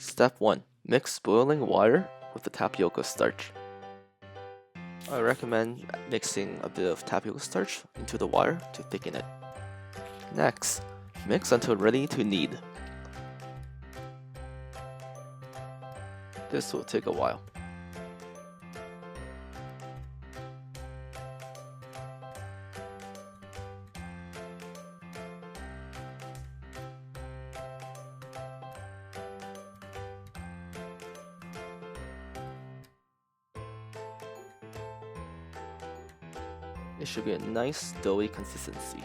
Step 1. Mix boiling water with the tapioca starch. I recommend mixing a bit of tapioca starch into the water to thicken it. Next, mix until ready to knead. This will take a while. It should be a nice doughy consistency.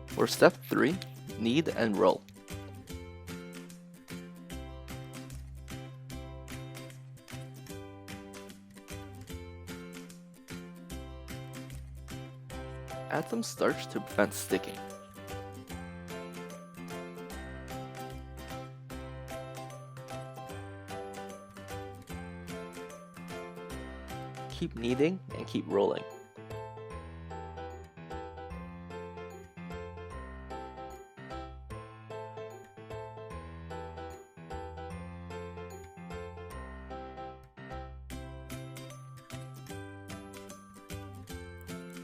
For step 3, knead and roll. Add some starch to prevent sticking. Keep kneading and keep rolling.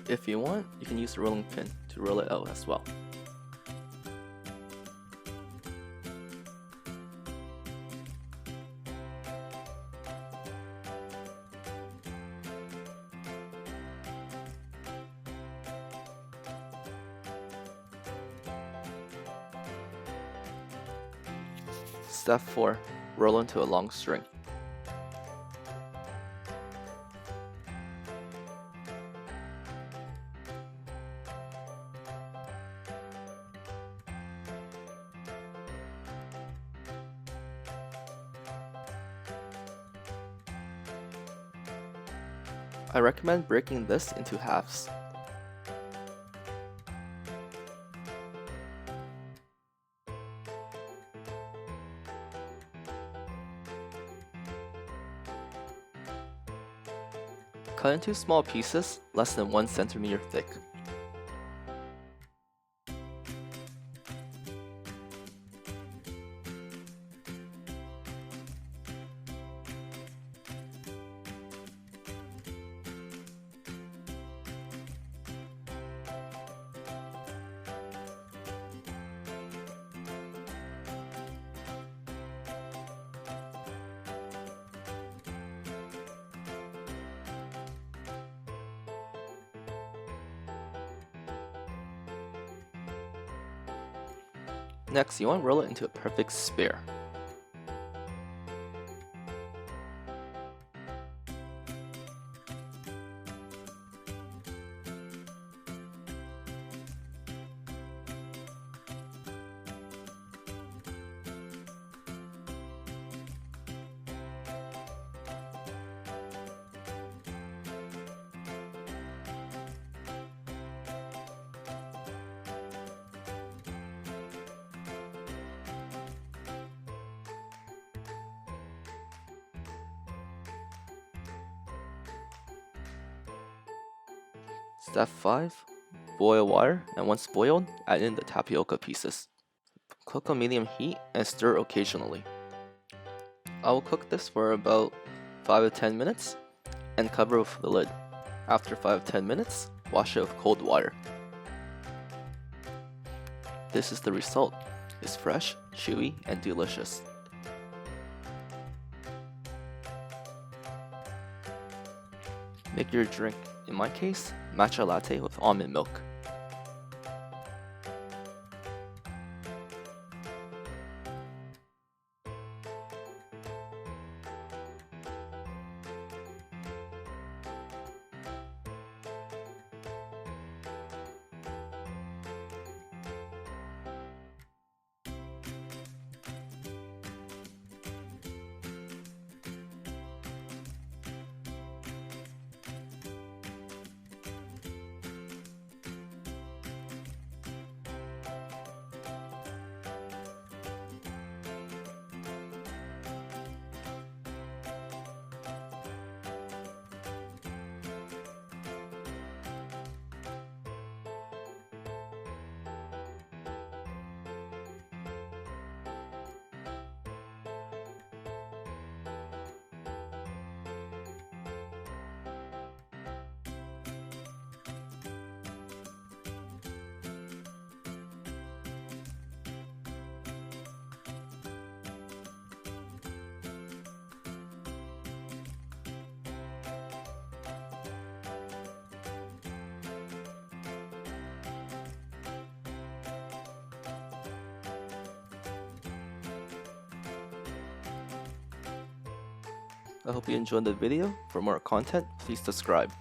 If you want, you can use a rolling pin to roll it out as well. Step 4. Roll into a long string. I recommend breaking this into halves. Cut into small pieces less than 1 centimeter thick. Next, you want to roll it into a perfect sphere. Step 5. Boil water, and once boiled, add in the tapioca pieces. Cook on medium heat and stir occasionally. I will cook this for about 5 to 10 minutes and cover with the lid. After 5 to 10 minutes, wash it with cold water. This is the result. It's fresh, chewy, and delicious. Make your drink, in my case, matcha latte with almond milk. I hope you enjoyed the video. For more content, please subscribe.